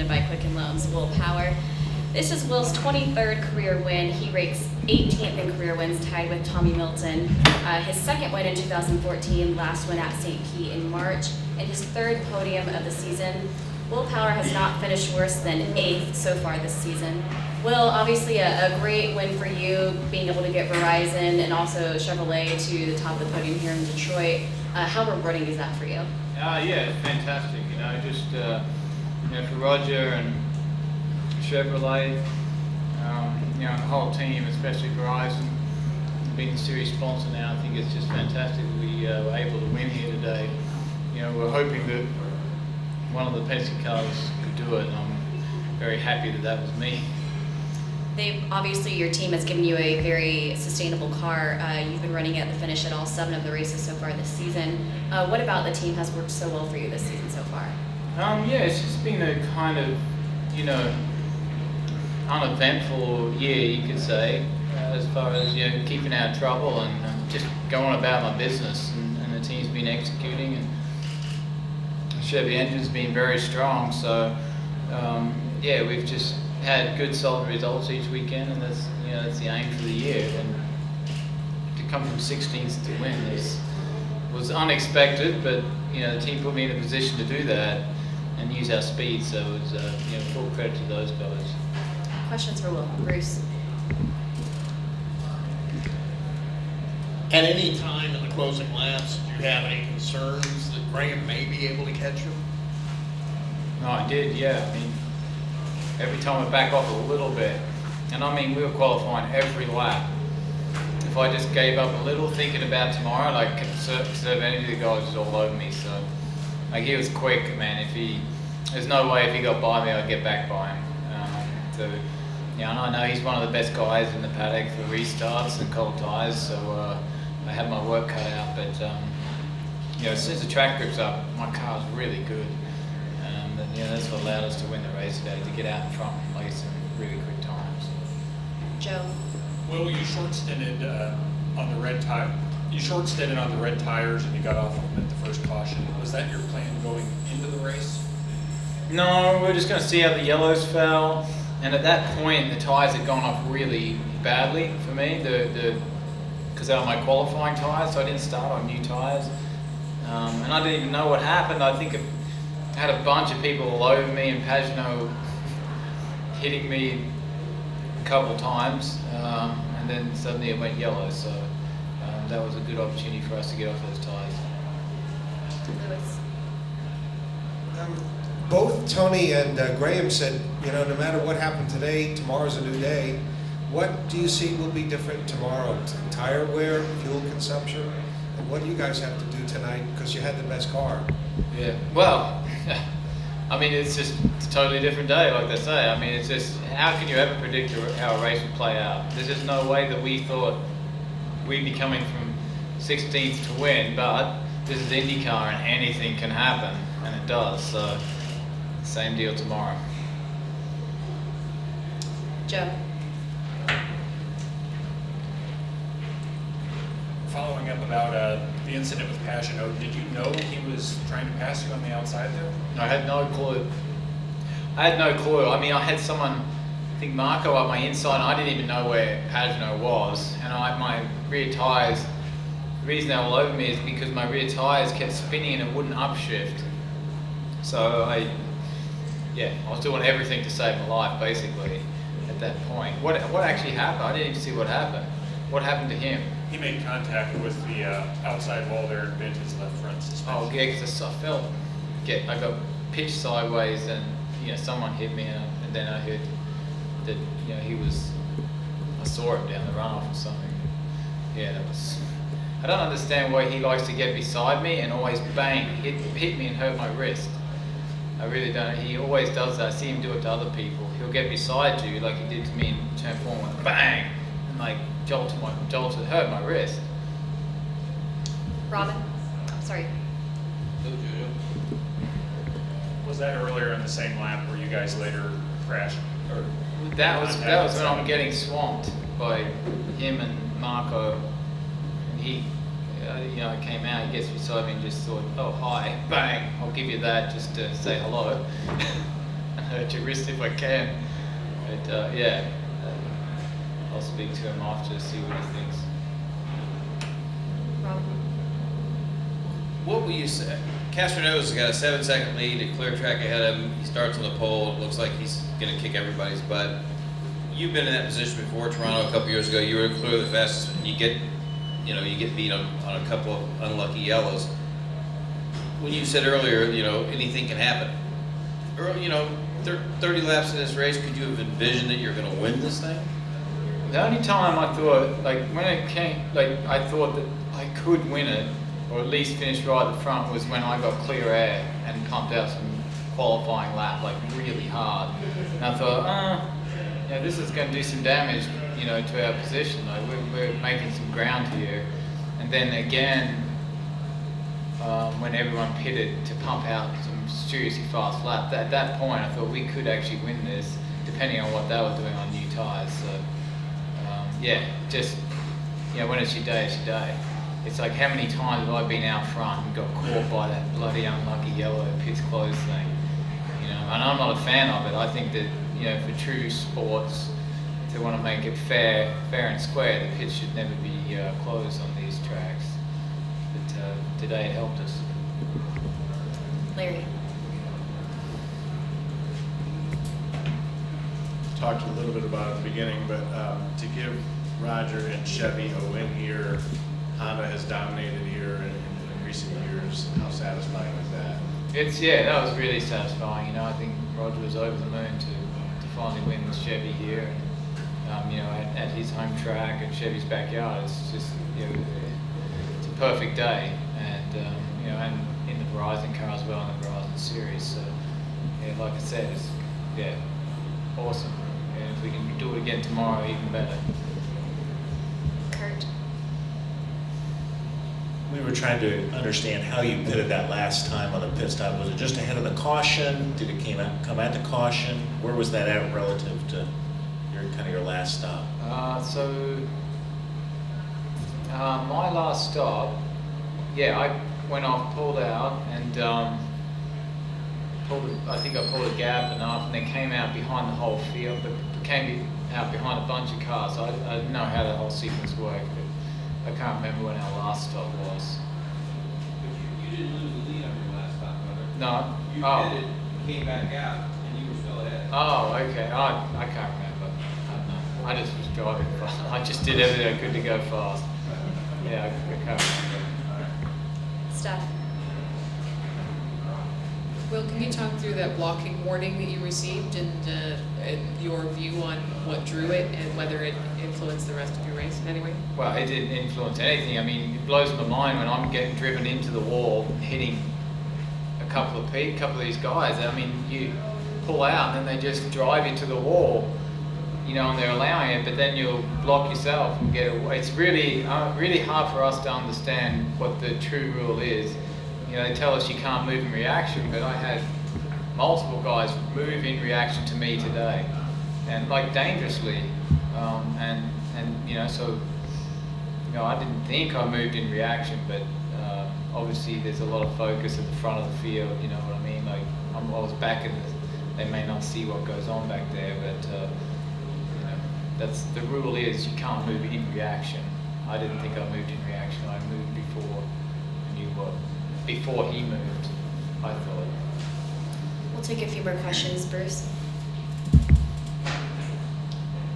by Quicken Loans, Will Power. This is Will's 23rd career win. He ranks 18th in career wins, tied with Tommy Milton. His second win in 2014, last win at St. Pete in March, and his third podium of the season. Will Power has not finished worse than 8th so far this season. Will, obviously a great win for you, being able to get Verizon and also Chevrolet to the top of the podium here in Detroit. How rewarding is that for you? Yeah, it's fantastic. Just for Roger and Chevrolet, the whole team, especially Verizon, being the series sponsor now, I think it's just fantastic that we were able to win here today. We're hoping that one of the Penske cars could do it, and I'm very happy that that was me. Obviously, your team has given you a very sustainable car. You've been running at the finish at all 7 of the races so far this season. What about the team has worked so well for you this season so far? It's just been a kind of, uneventful year, you could say, as far as keeping out of trouble and just going about my business. And the team's been executing, and the Chevy engine's been very strong. So we've just had good solid results each weekend, and that's the aim for the year. And to come from 16th to win was unexpected, but the team put me in a position to do that and use our speed. So it was full credit to those guys. Questions for Will. Bruce. At any time in the closing laps, do you have any concerns that Graham may be able to catch him? No, I did, yeah. Every time I back off a little bit, and we were qualifying every lap. If I just gave up a little, thinking about tomorrow, conserve energy, the guy was just all over me. So, he was quick, man. There's no way if he got by me, I'd get back by him. And I know he's one of the best guys in the paddock for restarts and cold tyres. So I had my work cut out. But as soon as the track grips up, my car's really good. That's what allowed us to win the race today, to get out in front and play some really quick times. Joe. Will, you short-stinted on the red tire. You short-stinted on the red tires, and you got off of them at the first caution. Was that your plan going into the race? No, we're just going to see how the yellows fell. And at that point, the tires had gone off really badly for me, because they were my qualifying tires, so I didn't start on new tires. And I didn't even know what happened. I think I had a bunch of people all over me, and Pagano hitting me a couple times, and then suddenly it went yellow. So that was a good opportunity for us to get off those tires. Lewis. Both Tony and Graham said, no matter what happened today, tomorrow's a new day. What do you see will be different tomorrow? Tire wear, fuel consumption? And what do you guys have to do tonight, because you had the best car? Yeah, well, it's just a totally different day, like they say. It's just, how can you ever predict how a race would play out? There's just no way that we thought we'd be coming from 16th to win, but this is IndyCar and anything can happen, and it does. So, same deal tomorrow. Joe. Following up about the incident with Pagano, did you know he was trying to pass you on the outside there? I had no clue. I had someone, I think Marco, up my inside, and I didn't even know where Pagano was. And my rear tyres, the reason they were all over me is because my rear tyres kept spinning and it wouldn't upshift. So I was doing everything to save my life, basically, at that point. What actually happened? I didn't even see what happened. What happened to him? He made contact with the outside wall there and bent his left front suspension. Oh, yeah, because I got pitched sideways, and someone hit me, and then I heard that I saw him down the runoff or something. Yeah, I don't understand why he likes to get beside me and always bang, hit me and hurt my wrist. I really don't. He always does that. I see him do it to other people. He'll get beside you like he did to me in turn 4 and bang, and hurt my wrist. Robin. Sorry. Was that earlier in the same lap where you guys later crashed? Or that was when I'm getting swamped by him and Marco, and he, I came out, he gets beside me and just thought, oh hi, bang, I'll give you that just to say hello, and hurt your wrist. wrist if I can. But yeah, I'll speak to him after to see what he thinks. Rob? What will you say? Castroneves has got a 7-second lead, a clear track ahead of him. He starts on the pole. It looks like he's going to kick everybody's butt. You've been in that position before. Toronto a couple years ago, you were clearly the fastest. And you get beat on a couple of unlucky yellows. When you said earlier, anything can happen. 30 laps in this race, could you have envisioned that you're going to win this thing? The only time I thought, like when it came, like I thought that I could win it, or at least finish right at the front, was when I got clear air and pumped out some qualifying lap, like really hard. And I thought, this is going to do some damage, to our position. Like we're making some ground here. And then again, when everyone pitted to pump out some seriously fast lap, at that point I thought we could actually win this, depending on what they were doing on new tyres. So when it's your day, it's your day. It's like how many times have I been out front and got caught by that bloody unlucky yellow pits closed thing, and I'm not a fan of it. I think that, for true sports, to want to make it fair and square, the pits should never be closed on these tracks. But today it helped us. Larry? Talked a little bit about it at the beginning, but to give Roger and Chevy a win here, Honda has dominated here in recent years. How satisfying is that? That was really satisfying. I think Roger was over the moon to finally win with Chevy here. At his home track at Chevy's backyard, it's just it's a perfect day, and and in the Verizon car as well, in the Verizon series. So like I said, it's awesome. And if we can do it again tomorrow, even better. Kurt? We were trying to understand how you pitted that last time on the pit stop. Was it just ahead of the caution? Did it come at the caution? Where was that at relative to your last stop? My last stop, I went off, pulled out, and I think I pulled a gap enough, and then came out behind the whole field, but came out behind a bunch of cars. So I didn't know how that whole sequence worked, but I can't remember when our last stop was. But you didn't lose the lead on your last stop, brother. No. You Oh. came back out, and you were still ahead. Oh, okay. I can't remember. I don't know. I just was driving fast. I just did everything I could to go fast. Yeah, I can't remember. Steph? Will, can you talk through that blocking warning that you received and your view on what drew it and whether it influenced the rest of your race in any way? Well, it didn't influence anything. I mean, it blows my mind when I'm getting driven into the wall, hitting a couple of these guys. I mean, you pull out and then they just drive you to the wall, and they're allowing it, but then you'll block yourself and get away. It's really hard for us to understand what the true rule is. They tell us you can't move in reaction, but I had multiple guys move in reaction to me today, and like dangerously, I didn't think I moved in reaction, but obviously there's a lot of focus at the front of the field. You know what I mean? Like I was back in they may not see what goes on back there, but that's the rule is you can't move in reaction. I didn't think I moved in reaction. I moved before I knew what. Before he moved, I thought. We'll take a few more questions, Bruce.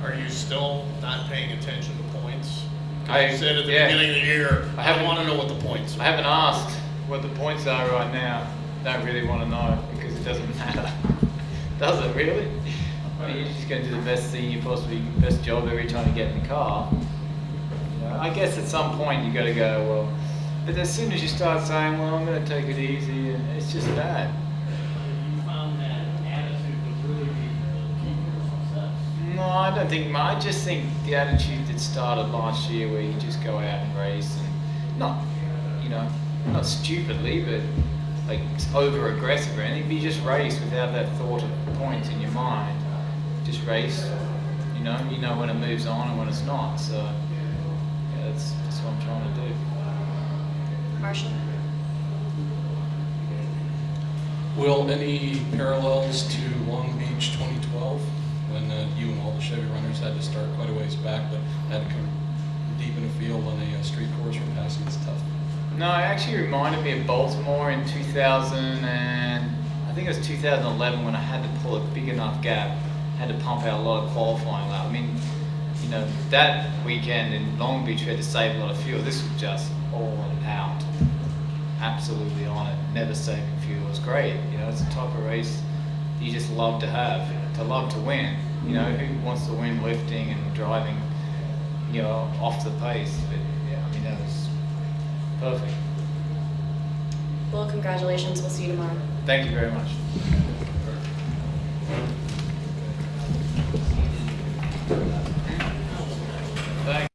Are you still not paying attention to points? 'Cause I you said at the yeah. beginning of the year, I I haven't- want to know what the points are. I haven't asked what the points are right now. Don't really want to know because it doesn't matter. Does it really? I mean, you're just going to do the best thing you possibly, best job every time you get in the car. I guess at some point you got to go, well, but as soon as you start saying, well, I'm going to take it easy, and it's just bad. You found that attitude would really be the key to your success. No, I don't think. I just think the attitude that started last year, where you just go out and race, and not stupidly, but like over aggressive or anything. But you just race without that thought of points in your mind. Just race. You know when it moves on and when it's not. So yeah, that's what I'm trying to do. Marshall? Will any parallels to Long Beach March 2012, when you and all the Chevy runners had to start quite a ways back, but had to come deep in the field on a street course for passing. It's tough. No, it actually reminded me of Baltimore in 2000 and I think it was 2011 when I had to pull a big enough gap, had to pump out a lot of qualifying lap. I mean, you know, that weekend in Long Beach we had to save a lot of fuel. This was just all out, absolutely on it, never saving fuel. It was great. You know, it's a type of race you just love to have, to love to win. You know, who wants to win lifting and driving, you know, off the pace? But yeah, I mean, that was perfect. Well, congratulations. We'll see you tomorrow. Thank you very much.